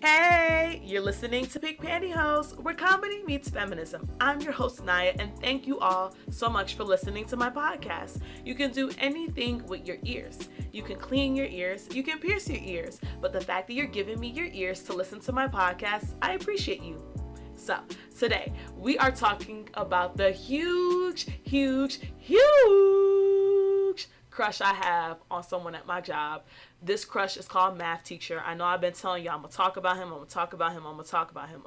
Hey, you're listening to Pink Pantyhose, where comedy meets feminism. I'm your host, Naya, and thank you all so much for listening to my podcast. You can do anything with your ears. You can clean your ears, you can pierce your ears, but the fact that you're giving me your ears to listen to my podcast, I appreciate you. So, today, we are talking about the huge crush I have on someone at my job. This crush is called Math Teacher. I know I've been telling you I'm going to talk about him,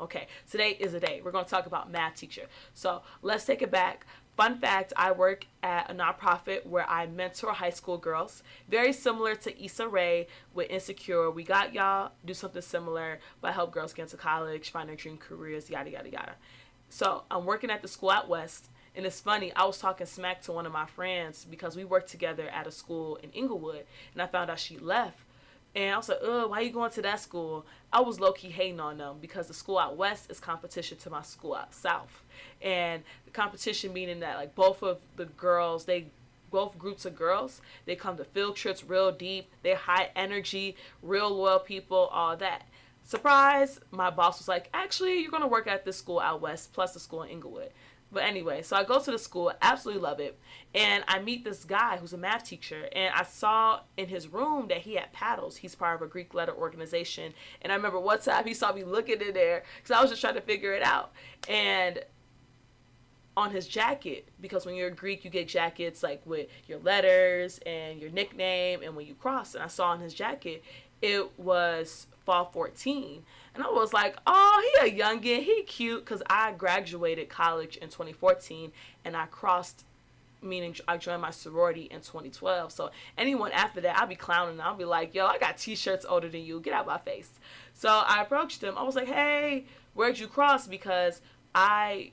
Okay, today is the day. We're going to talk about Math Teacher. So let's take it back. Fun fact, I work at a nonprofit where I mentor high school girls. Very similar to Issa Rae with Insecure. We got y'all do something similar, but help girls get into college, find their dream careers, yada, yada, yada. So I'm working at the school out west. And it's funny, I was talking smack to one of my friends because we worked together at a school in Inglewood, and I found out she left. And I was like, why you going to that school? I was low-key hating on them because the school out west is competition to my school out south. And the competition meaning that like both of the girls, both groups of girls, they come to field trips real deep, they're high energy, real loyal people, all that. Surprise, my boss was like, actually, you're going to work at this school out west plus the school in Inglewood. But anyway, so I go to the school, absolutely love it, and I meet this guy who's a math teacher, and I saw in his room that he had paddles. He's part of a Greek letter organization, and I remember one time he saw me looking in there because I was just trying to figure it out, and on his jacket, because when you're Greek, you get jackets like with your letters and your nickname and when you cross, and I saw on his jacket, it was fall 14. And I was like, oh, he a youngin', he cute, because I graduated college in 2014, and I crossed, meaning I joined my sorority in 2012. So anyone after that, I'll be clowning. I'll be like, yo, I got t-shirts older than you. Get out my face. So I approached him. I was like, hey, where'd you cross? Because I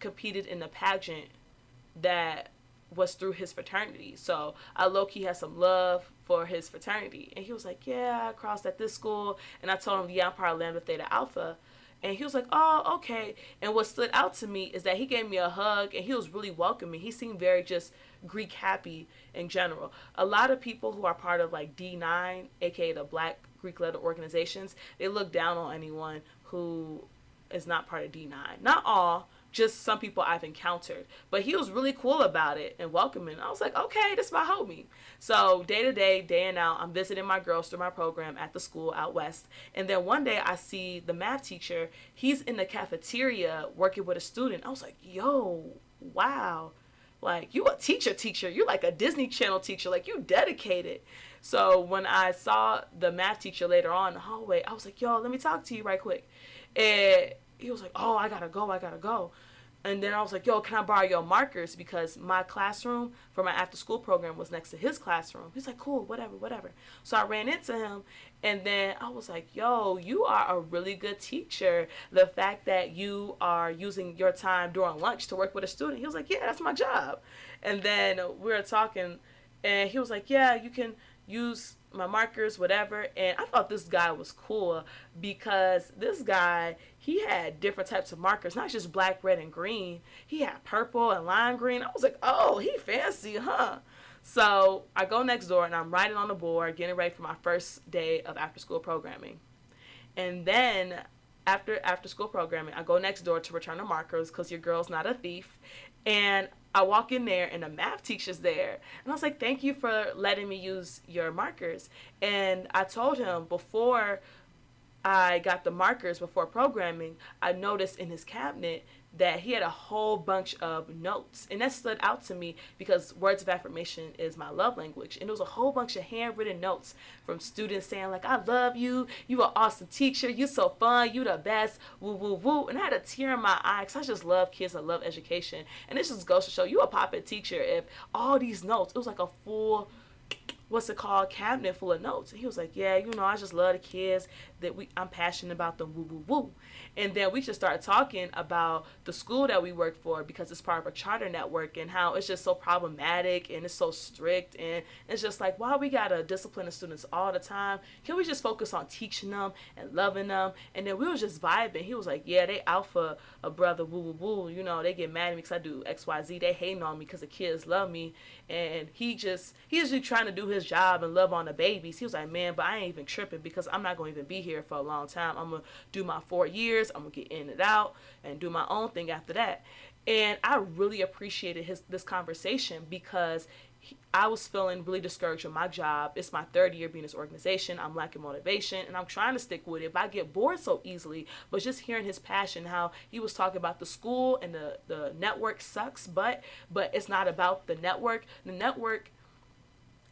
competed in the pageant that was through his fraternity. So I low-key had some love for his fraternity. And he was like, yeah, I crossed at this school. And I told him, yeah, I'm part of Lambda Theta Alpha. And he was like, oh, okay. And what stood out to me is that he gave me a hug and he was really welcoming. He seemed very just Greek happy in general. A lot of people who are part of like D9, aka the Black Greek letter organizations, they look down on anyone who is not part of D9. Not all, just some people I've encountered. But he was really cool about it and welcoming. I was like, okay, this is my homie. So day to day, day in out, I'm visiting my girls through my program at the school out west. And then one day I see the math teacher. He's in the cafeteria working with a student. I was like, yo, wow. Like, you a teacher. You're like a Disney Channel teacher. Like, you dedicated. So when I saw the math teacher later on in the hallway, I was like, yo, let me talk to you right quick. And he was like, oh, I gotta go. And then I was like, yo, can I borrow your markers? Because my classroom for my after school program was next to his classroom. He's like, cool, whatever. So I ran into him, and then I was like, yo, you are a really good teacher. The fact that you are using your time during lunch to work with a student. He was like, yeah, that's my job. And then we were talking, and he was like, yeah, you can use my markers, whatever. And I thought this guy was cool because this guy, he had different types of markers, not just black, red, and green. He had purple and lime green. I was like, oh, he fancy, huh? So I go next door and I'm writing on the board, getting ready for my first day of after school programming. And then after school programming, I go next door to return the markers because your girl's not a thief. And I walk in there and the math teacher's there. And I was like, thank you for letting me use your markers. And I told him before I got the markers before programming, I noticed in his cabinet that he had a whole bunch of notes. And that stood out to me because words of affirmation is my love language. And there was a whole bunch of handwritten notes from students saying like, I love you, you an awesome teacher, you so fun, you the best, woo, woo, woo. And I had a tear in my eye because I just love kids, I love education. And this just goes to show you a pop-it teacher if all these notes, it was like a full, cabinet full of notes. And he was like, yeah, I just love the kids, that I'm passionate about them, woo, woo, woo. And then we just started talking about the school that we work for because it's part of a charter network and how it's just so problematic and it's so strict. And it's just like, why we got to discipline the students all the time? Can we just focus on teaching them and loving them? And then we was just vibing. He was like, yeah, they alpha a brother, woo, woo, woo. They get mad at me because I do X, Y, Z. They hating on me because the kids love me. And he's just trying to do his this job and love on the babies. He was like, man, but I ain't even tripping because I'm not going to even be here for a long time. I'm going to do my 4 years. I'm going to get in and out and do my own thing after that. And I really appreciated this conversation because I was feeling really discouraged with my job. It's my 3rd year being in this organization. I'm lacking motivation and I'm trying to stick with it, but I get bored so easily. But just hearing his passion, how he was talking about the school and the network sucks, but it's not about the network. The network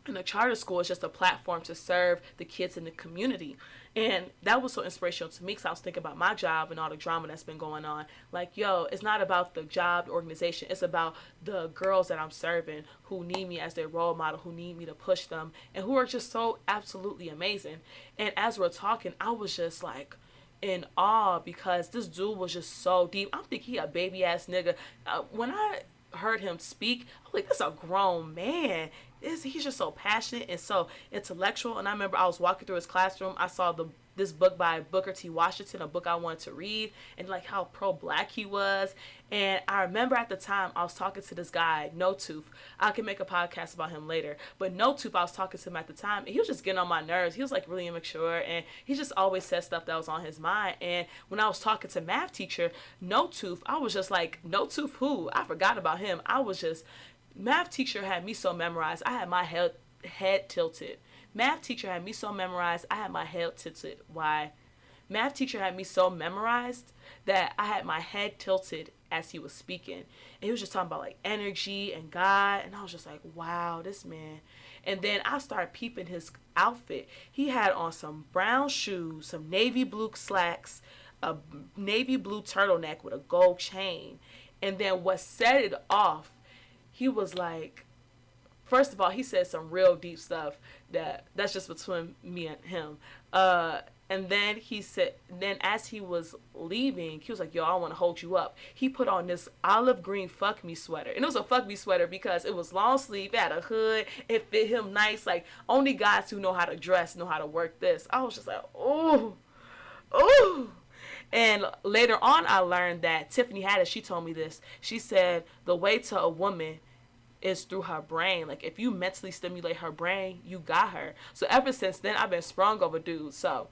and the charter school is just a platform to serve the kids in the community. And that was so inspirational to me because I was thinking about my job and all the drama that's been going on. Like, yo, it's not about the job, the organization. It's about the girls that I'm serving who need me as their role model, who need me to push them, and who are just so absolutely amazing. And as we're talking, I was just like in awe because this dude was just so deep. I'm thinking he a baby-ass nigga. When I heard him speak, I was like, this is a grown man. He's just so passionate and so intellectual. And I remember I was walking through his classroom. I saw this book by Booker T. Washington, a book I wanted to read, and like how pro-black he was. And I remember at the time I was talking to this guy, No Tooth. I can make a podcast about him later. But No Tooth, I was talking to him at the time, and he was just getting on my nerves. He was like really immature, and he just always said stuff that was on his mind. And when I was talking to math teacher, No Tooth, I was just like, No Tooth who? I forgot about him. Math teacher had me so memorized. I had my head tilted. Math teacher had me so memorized. I had my head tilted. Why? Math teacher had me so memorized that I had my head tilted as he was speaking. And he was just talking about like energy and God. And I was just like, wow, this man. And then I started peeping his outfit. He had on some brown shoes, some navy blue slacks, a navy blue turtleneck with a gold chain. And then what set it off, he was like, first of all, he said some real deep stuff that's just between me and him. And then he said, then as he was leaving, he was like, yo, I want to hold you up. He put on this olive green fuck me sweater. And it was a fuck me sweater because it was long sleeve, it had a hood, it fit him nice. Like, only guys who know how to dress know how to work this. I was just like, oh. And later on, I learned that Tiffany Haddish, she told me this. She said, the way to a woman is through her brain. Like, if you mentally stimulate her brain, you got her. So ever since then, I've been sprung over dudes. So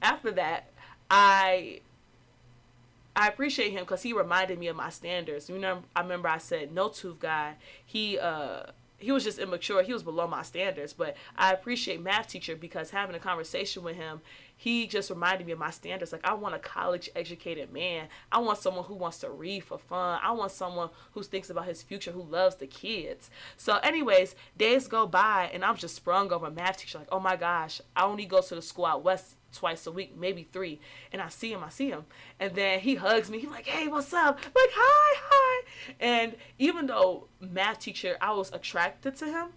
after that, I appreciate him because he reminded me of my standards. You know, I remember I said, No Tooth guy, he was just immature. He was below my standards. But I appreciate math teacher because having a conversation with him, he just reminded me of my standards. Like, I want a college-educated man. I want someone who wants to read for fun. I want someone who thinks about his future, who loves the kids. So anyways, days go by, and I'm just sprung over a math teacher. Like, oh my gosh, I only go to the school out west twice a week, maybe 3. And I see him. And then he hugs me. He's like, hey, what's up? I'm like, hi. And even though math teacher, I was attracted to him,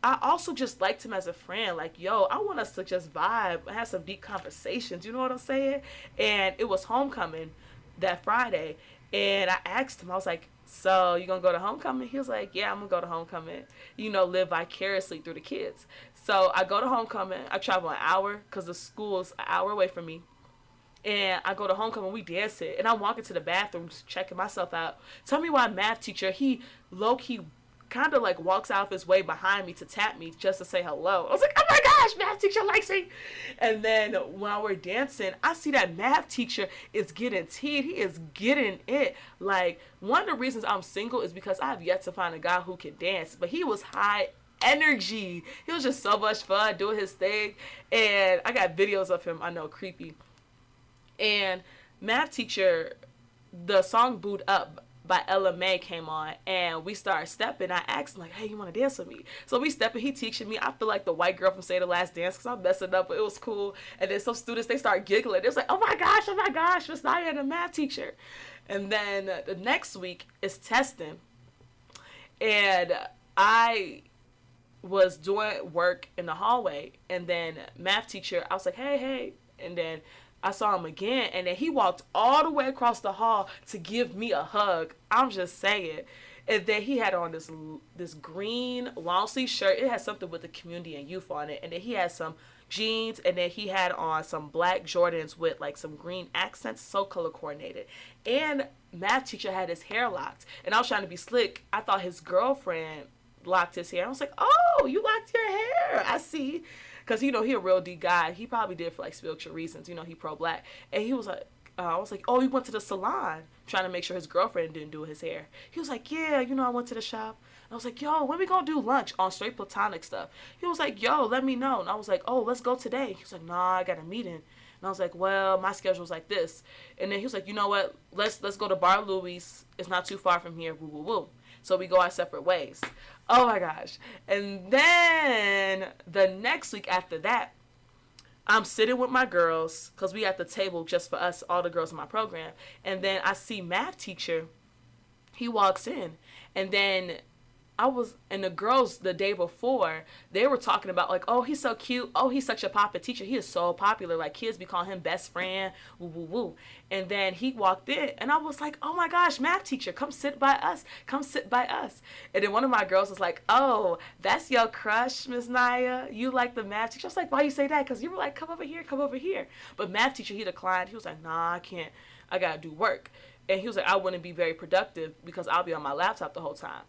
I also just liked him as a friend. Like, yo, I want us to just vibe and have some deep conversations. You know what I'm saying? And it was homecoming that Friday. And I asked him, I was like, so you going to go to homecoming? He was like, yeah, I'm going to go to homecoming. You know, live vicariously through the kids. So I go to homecoming. I travel an hour because the school is an hour away from me. And I go to homecoming, we dance it. And I'm walking to the bathroom, checking myself out. Tell me why math teacher, he low-key kind of like walks out of his way behind me to tap me just to say hello. I was like, oh my gosh, math teacher likes me. And then while we're dancing, I see that math teacher is getting teed. He is getting it. Like, one of the reasons I'm single is because I have yet to find a guy who can dance. But he was high energy. He was just so much fun doing his thing. And I got videos of him. I know, creepy. And math teacher, the song Boot Up by Ella May came on, and we started stepping. I asked him, like, hey, you want to dance with me? So we stepping, he teaching me. I feel like the white girl from Say the Last Dance because I'm messing up, but it was cool. And then some students, they start giggling. They was like, oh my gosh, Miss Naya, the math teacher. And then the next week is testing. And I was doing work in the hallway, and then math teacher, I was like, hey. And then I saw him again, and then he walked all the way across the hall to give me a hug. I'm just saying. And then he had on this green long sleeve shirt. It had something with the community and youth on it. And then he had some jeans, and then he had on some black Jordans with like some green accents, so color coordinated. And math teacher had his hair locked, and I was trying to be slick. I thought his girlfriend locked his hair. I was like, oh, you locked your hair. I see. Because, he a real D guy. He probably did for, like, spiritual reasons. He pro-black. And he was like, I was like, oh, he went to the salon trying to make sure his girlfriend didn't do his hair. He was like, yeah, I went to the shop. And I was like, yo, when we gonna do lunch on straight platonic stuff? He was like, yo, let me know. And I was like, oh, let's go today. He was like, nah, I got a meeting. And I was like, well, my schedule's like this. And then he was like, you know what? Let's go to Bar Louie's. It's not too far from here. Woo, woo, woo. So we go our separate ways. Oh, my gosh. And then the next week after that, I'm sitting with my girls because we at the table just for us, all the girls in my program. And then I see math teacher. He walks in. And then and the girls the day before, they were talking about like, oh, he's so cute. Oh, he's such a popular teacher. He is so popular. Like, kids be calling him best friend. Woo, woo, woo. And then he walked in and I was like, oh my gosh, math teacher, come sit by us. Come sit by us. And then one of my girls was like, oh, that's your crush, Miss Naya. You like the math teacher. I was like, why you say that? Because you were like, come over here, come over here. But math teacher, he declined. He was like, nah, I can't. I got to do work. And he was like, I wouldn't be very productive because I'll be on my laptop the whole time.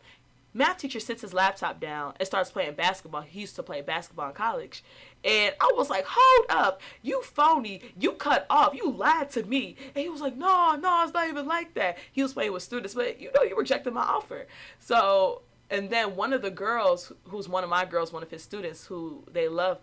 Math teacher sits his laptop down and starts playing basketball. He used to play basketball in college. And I was like, hold up. You phony. You cut off. You lied to me. And he was like, no, it's not even like that. He was playing with students, but you rejected my offer. So, and then one of the girls, who's one of my girls, one of his students who they love,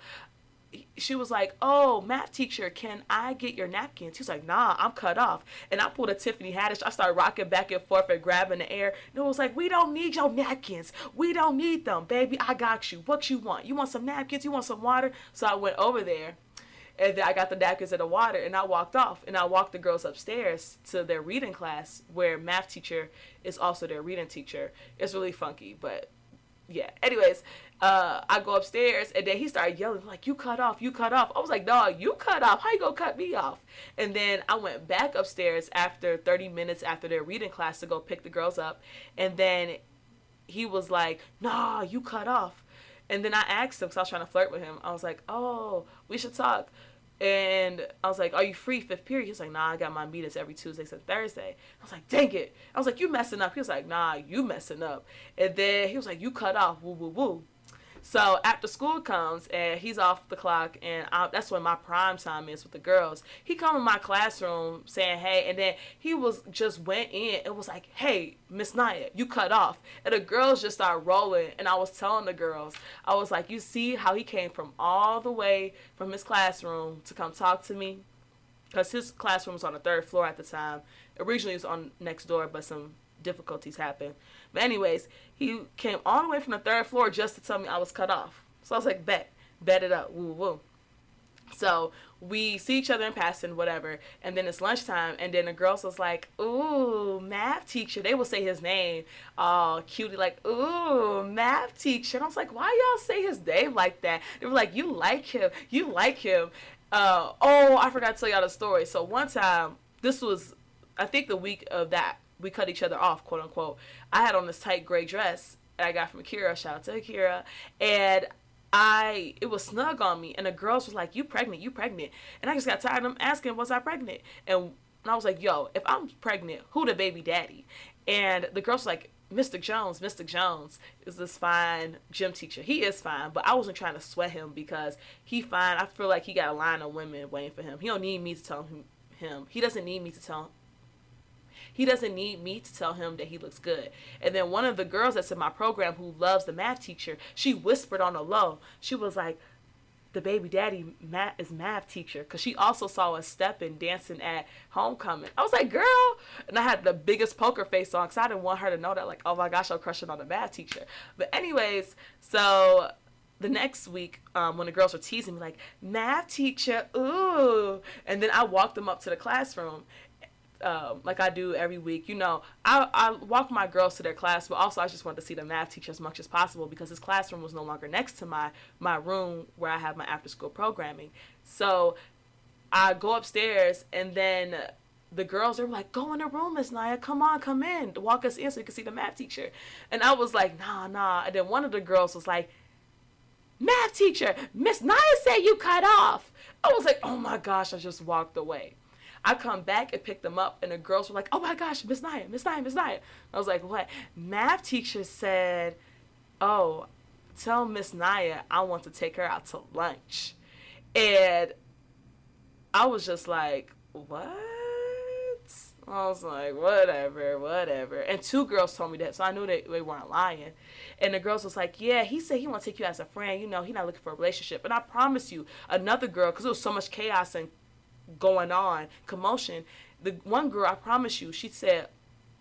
she was like, oh, math teacher, can I get your napkins? He was like, nah, I'm cut off. And I pulled a Tiffany Haddish. I started rocking back and forth and grabbing the air. And it was like, we don't need your napkins. We don't need them, baby. I got you. What you want? You want some napkins? You want some water? So I went over there. And then I got the napkins and the water. And I walked off. And I walked the girls upstairs to their reading class where math teacher is also their reading teacher. It's really funky, but yeah. Anyways, I go upstairs and then he started yelling like, you cut off, you cut off. I was like, no, you cut off. How you gonna cut me off? And then I went back upstairs after 30 minutes after their reading class to go pick the girls up. And then he was like, nah, you cut off. And then I asked him, because I was trying to flirt with him. I was like, oh, we should talk. And I was like, are you free 5th period? He was like, nah, I got my meetings every Tuesdays and Thursday. I was like, dang it. I was like, you messing up. He was like, nah, you messing up. And then he was like, you cut off. Woo, woo, woo. So after school comes and he's off the clock and that's when my prime time is with the girls. He come in my classroom saying, hey, and then he went in and was like, hey, Miss Naya, you cut off. And the girls just started rolling and I was telling the girls, I was like, you see how he came from all the way from his classroom to come talk to me? Because his classroom was on the 3rd floor at the time. Originally it was on next door, but some difficulties happened. But anyways, he came all the way from the 3rd floor just to tell me I was cut off. So I was like, bet it up, woo woo. So we see each other in passing, whatever, and then it's lunchtime, and then the girls was like, ooh, math teacher. They would say his name, cutie, like, ooh, math teacher. And I was like, why y'all say his name like that? They were like, you like him. Oh, I forgot to tell y'all the story. So one time, this was, I think the week of that, we cut each other off, quote unquote. I had on this tight gray dress that I got from Akira. Shout out to Akira. And it was snug on me. And the girls was like, you pregnant. And I just got tired of them asking, was I pregnant? And I was like, yo, if I'm pregnant, who the baby daddy? And the girls was like, Mr. Jones is this fine gym teacher. He is fine, but I wasn't trying to sweat him because he fine. I feel like he got a line of women waiting for him. He don't need me to tell him. He doesn't need me to tell him that he looks good. And then one of the girls that's in my program who loves the math teacher, she whispered on the low. She was like, the baby daddy is math teacher. Because she also saw us stepping, dancing at homecoming. I was like, girl. And I had the biggest poker face on because I didn't want her to know that, like, oh my gosh, I'm crushing on the math teacher. But anyways, so the next week, when the girls were teasing me, like, math teacher, ooh. And then I walked them up to the classroom. Like I do every week, I walk my girls to their class, but also I just wanted to see the math teacher as much as possible because his classroom was no longer next to my room where I have my after school programming. So I go upstairs and then the girls are like, go in the room, Miss Naya, come in, walk us in so you can see the math teacher. And I was like, nah. And then one of the girls was like, math teacher, Miss Naya said you cut off. I was like, oh my gosh, I just walked away. I come back and pick them up, and the girls were like, oh my gosh, Miss Naya. I was like, what? Math teacher said oh, tell Miss Naya I want to take her out to lunch. And I was just like, what? I was like, whatever, whatever. And two girls told me that, so I knew they weren't lying. And the girls was like, yeah, he said he want to take you as a friend. You know, he not looking for a relationship. And I promise you, another girl, because there was so much chaos and going on, commotion, the one girl, I promise you, she said,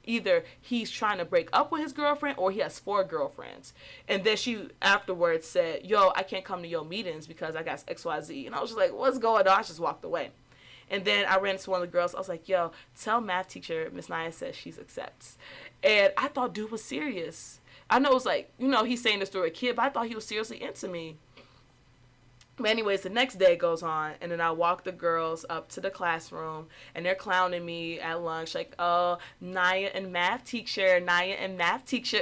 either he's trying to break up with his girlfriend or he has 4 girlfriends. And then she afterwards said, yo, I can't come to your meetings because I got XYZ. And I was just like, what's going on? I just walked away. And then I ran into one of the girls. I was like, yo, tell math teacher Miss Naya says she's accepts. And I thought dude was serious. I know it was like, you know, he's saying this to a kid, but I thought he was seriously into me. But anyways, the next day goes on, and then I walk the girls up to the classroom, and they're clowning me at lunch, like, oh, Naya and math teacher,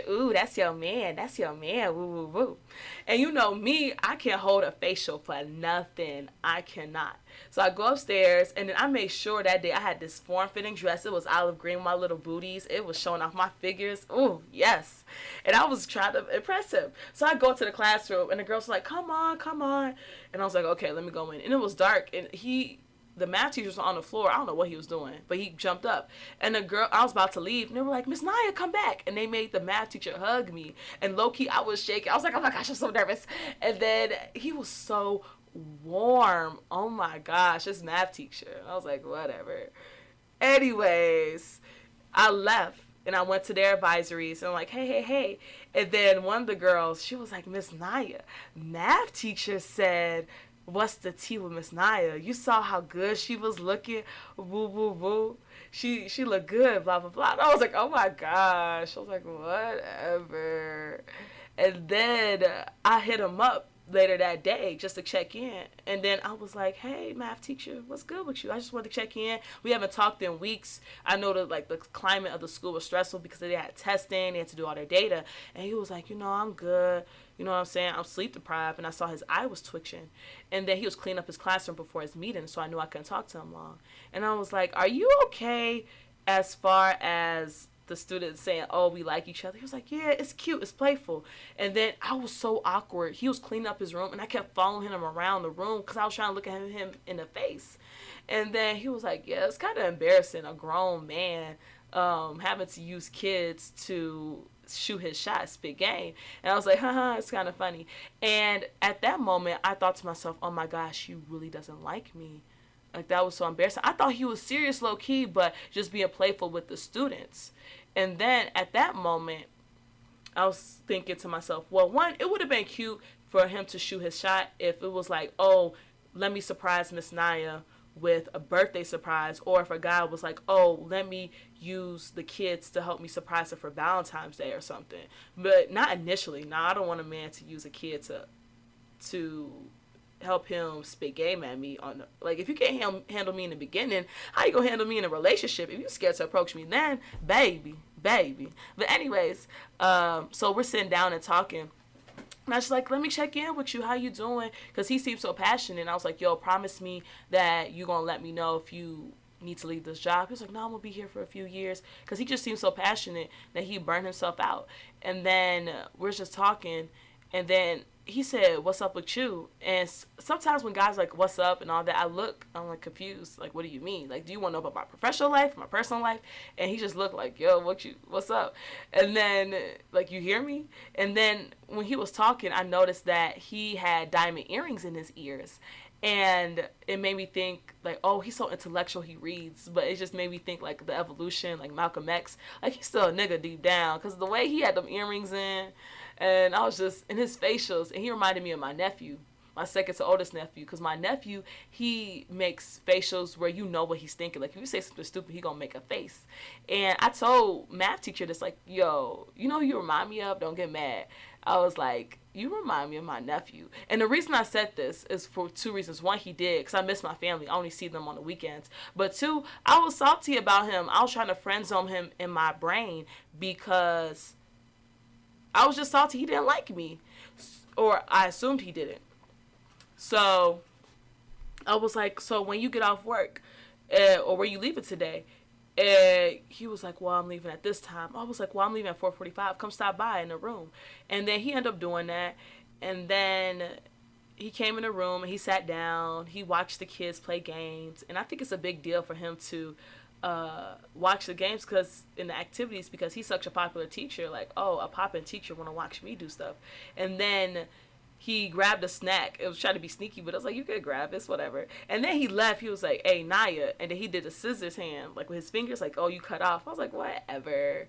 ooh, that's your man, woo, woo, woo. And you know me, I can't hold a facial for nothing, I cannot. So I go upstairs, and then I made sure that day I had this form-fitting dress. It was olive green with my little booties. It was showing off my figures. Ooh, yes. And I was trying to impress him. So I go to the classroom, and the girls were like, come on, come on. And I was like, okay, let me go in. And it was dark, and the math teacher was on the floor. I don't know what he was doing, but he jumped up. And the girl, I was about to leave, and they were like, Miss Naya, come back. And they made the math teacher hug me. And low-key, I was shaking. I was like, oh my gosh, I'm so nervous. And then he was so warm. Oh my gosh, this math teacher. I was like, whatever. Anyways, I left and I went to their advisories and I'm like, hey. And then one of the girls, she was like, Miss Naya, math teacher said, what's the tea with Miss Naya? You saw how good she was looking. Woo, woo, woo. She looked good, blah, blah, blah. And I was like, oh my gosh. I was like, whatever. And then I hit him up later that day just to check in. And then I was like, hey, math teacher, what's good with you? I just wanted to check in. We haven't talked in weeks. I know that like the climate of the school was stressful because they had testing, they had to do all their data. And he was like, you know, I'm good. You know what I'm saying? I'm sleep deprived. And I saw his eye was twitching. And then he was cleaning up his classroom before his meeting, so I knew I couldn't talk to him long. And I was like, are you okay as far as the students saying, oh, we like each other? He was like, yeah, it's cute, it's playful. And then I was so awkward. He was cleaning up his room, and I kept following him around the room because I was trying to look at him in the face. And then he was like, yeah, it's kind of embarrassing, a grown man having to use kids to shoot his shot, spit game. And I was like, haha, it's kind of funny. And at that moment, I thought to myself, oh my gosh, he really doesn't like me. Like, that was so embarrassing. I thought he was serious low-key, but just being playful with the students. And then at that moment, I was thinking to myself, well, one, it would have been cute for him to shoot his shot if it was like, oh, let me surprise Miss Naya with a birthday surprise, or if a guy was like, oh, let me use the kids to help me surprise her for Valentine's Day or something. But not initially. Now, I don't want a man to use a kid to help him spit game at me. Like, if you can't handle me in the beginning, how you gonna handle me in a relationship? If you scared to approach me then, baby. But anyways, so we're sitting down and talking. And I was like, let me check in with you. How you doing? Because he seemed so passionate. And I was like, yo, promise me that you're going to let me know if you need to leave this job. He was like, no, I'm going to be here for a few years. Because he just seemed so passionate that he burned himself out. And then we're just talking. And then he said, what's up with you? And sometimes when guys like, what's up and all that, I'm like confused. Like, what do you mean? Like, do you want to know about my professional life, my personal life? And he just looked like, yo, what's up? And then, like, you hear me? And then when he was talking, I noticed that he had diamond earrings in his ears. And it made me think, like, oh, he's so intellectual, he reads. But it just made me think, like, the evolution, like Malcolm X. Like, he's still a nigga deep down. Because the way he had them earrings in, and I was just in his facials, and he reminded me of my nephew, my second to oldest nephew, because my nephew, he makes facials where you know what he's thinking. Like, if you say something stupid, he gonna make a face. And I told math teacher this, like, yo, you know who you remind me of? Don't get mad. I was like, you remind me of my nephew. And the reason I said this is for 2 reasons. One, he did, because I miss my family. I only see them on the weekends. But 2, I was salty about him. I was trying to friend zone him in my brain because I was just salty he didn't like me. Or I assumed he didn't. So I was like, so when you get off work, or where you leave it today, And he was like, well, I'm leaving at this time. I was like, well, I'm leaving at 4:45. Come stop by in the room. And then he ended up doing that. And then he came in the room and he sat down. He watched the kids play games. And I think it's a big deal for him to watch the games because in the activities, because he's such a popular teacher. Like, oh, a poppin' teacher want to watch me do stuff. And then he grabbed a snack. It was trying to be sneaky, but I was like, you could grab this, whatever. And then he left. He was like, hey, Naya. And then he did a scissors hand, like with his fingers, like, oh, you cut off. I was like, whatever.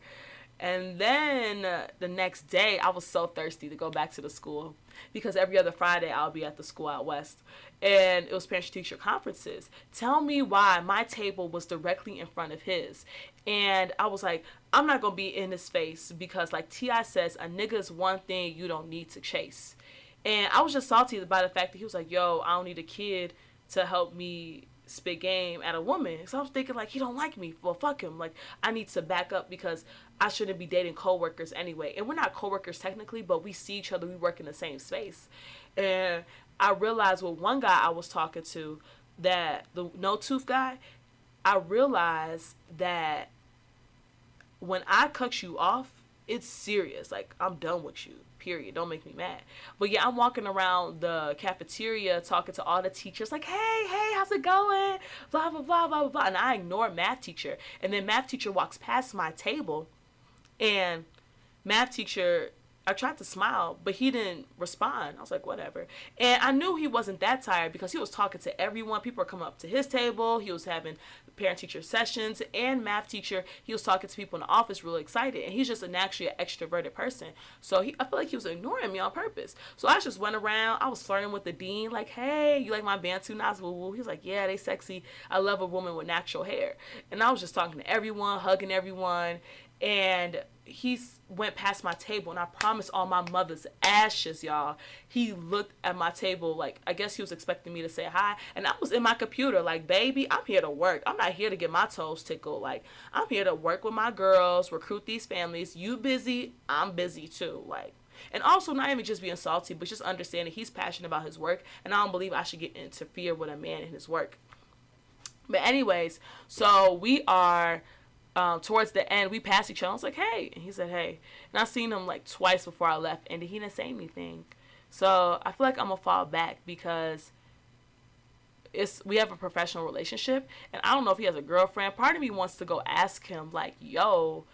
And then the next day, I was so thirsty to go back to the school because every other Friday I'll be at the school out west. And it was parent-teacher conferences. Tell me why my table was directly in front of his. And I was like, I'm not going to be in his face because, like T.I. says, a nigga is one thing you don't need to chase. And I was just salty by the fact that he was like, yo, I don't need a kid to help me spit game at a woman. So I was thinking, like, he don't like me. Well, fuck him. Like, I need to back up because I shouldn't be dating coworkers anyway. And we're not coworkers technically, but we see each other. We work in the same space. And I realized with one guy I was talking to, that the no tooth guy, I realized that when I cut you off, it's serious. Like, I'm done with you. Period. Don't make me mad. But yeah, I'm walking around the cafeteria talking to all the teachers like, hey, how's it going? Blah, blah, blah, blah, blah. And I ignore math teacher. And then math teacher walks past my table. And math teacher, I tried to smile, but he didn't respond. I was like, whatever. And I knew he wasn't that tired because he was talking to everyone. People were coming up to his table. He was having parent-teacher sessions. And math teacher, he was talking to people in the office really excited. And he's just naturally an extroverted person. So I feel like he was ignoring me on purpose. So I just went around. I was flirting with the dean. Like, hey, you like my Bantu knots? Woo woo. He was like, yeah, they sexy. I love a woman with natural hair. And I was just talking to everyone, hugging everyone. And he went past my table, and I promise on my mother's ashes, y'all, he looked at my table like, I guess he was expecting me to say hi, and I was in my computer like, baby, I'm here to work. I'm not here to get my toes tickled. Like, I'm here to work with my girls, recruit these families. You busy, I'm busy too. Like, and also not even just being salty, but just understanding he's passionate about his work, and I don't believe I should get interfere with a man in his work. But anyways, so we are... towards the end, we passed each other. I was like, hey. And he said, hey. And I seen him like twice before I left, and he didn't say anything. So I feel like I'm going to fall back because we have a professional relationship, and I don't know if he has a girlfriend. Part of me wants to go ask him, like, yo,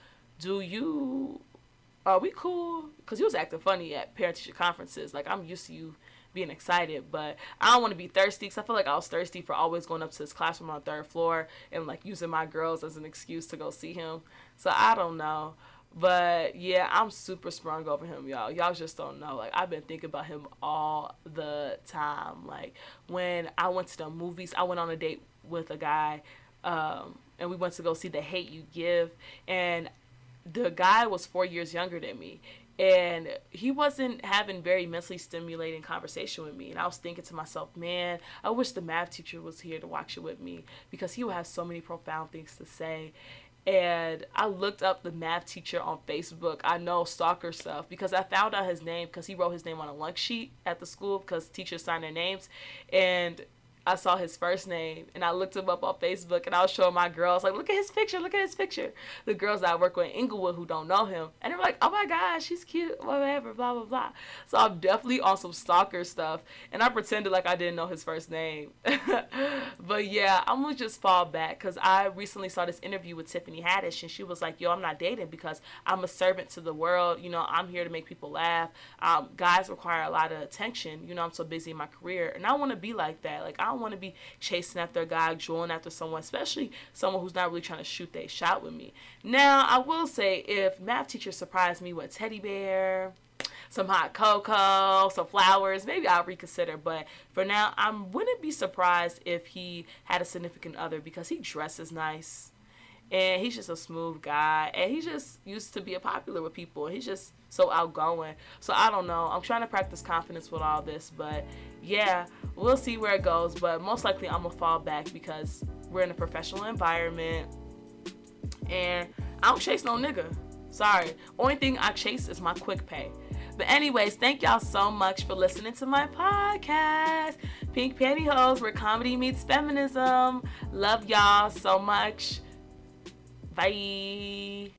are we cool? Because he was acting funny at parent-teacher conferences. Like, I'm used to you being excited, but I don't want to be thirsty because I feel like I was thirsty for always going up to his classroom on the 3rd floor and like using my girls as an excuse to go see him. So I don't know, but yeah, I'm super sprung over him, y'all. Y'all just don't know. Like, I've been thinking about him all the time. Like, when I went to the movies, I went on a date with a guy, and we went to go see The Hate U Give, and the guy was 4 years younger than me. And he wasn't having very mentally stimulating conversation with me. And I was thinking to myself, man, I wish the math teacher was here to watch it with me because he would have so many profound things to say. And I looked up the math teacher on Facebook. I know, stalker stuff, because I found out his name because he wrote his name on a lunch sheet at the school because teachers sign their names. And I saw his first name, and I looked him up on Facebook, and I was showing my girls, like, look at his picture, look at his picture. The girls that I work with in Inglewood who don't know him, and they're like, oh my gosh, he's cute, whatever, blah, blah, blah. So I'm definitely on some stalker stuff, and I pretended like I didn't know his first name. But yeah, I'm going to just fall back, because I recently saw this interview with Tiffany Haddish, and she was like, yo, I'm not dating because I'm a servant to the world. You know, I'm here to make people laugh. Guys require a lot of attention. You know, I'm so busy in my career, and I want to be like that. Like, I don't want to be chasing after a guy, drawing after someone, especially someone who's not really trying to shoot their shot with me. Now, I will say, if math teacher surprised me with a teddy bear, some hot cocoa, some flowers, maybe I'll reconsider. But for now, I wouldn't be surprised if he had a significant other because he dresses nice. And he's just a smooth guy. And he just used to be popular with people. He's just so outgoing. So I don't know. I'm trying to practice confidence with all this. But yeah, we'll see where it goes. But most likely I'm going to fall back because we're in a professional environment. And I don't chase no nigga. Sorry. Only thing I chase is my quick pay. But anyways, thank y'all so much for listening to my podcast, Pink Pantyhose, where comedy meets feminism. Love y'all so much. Bye.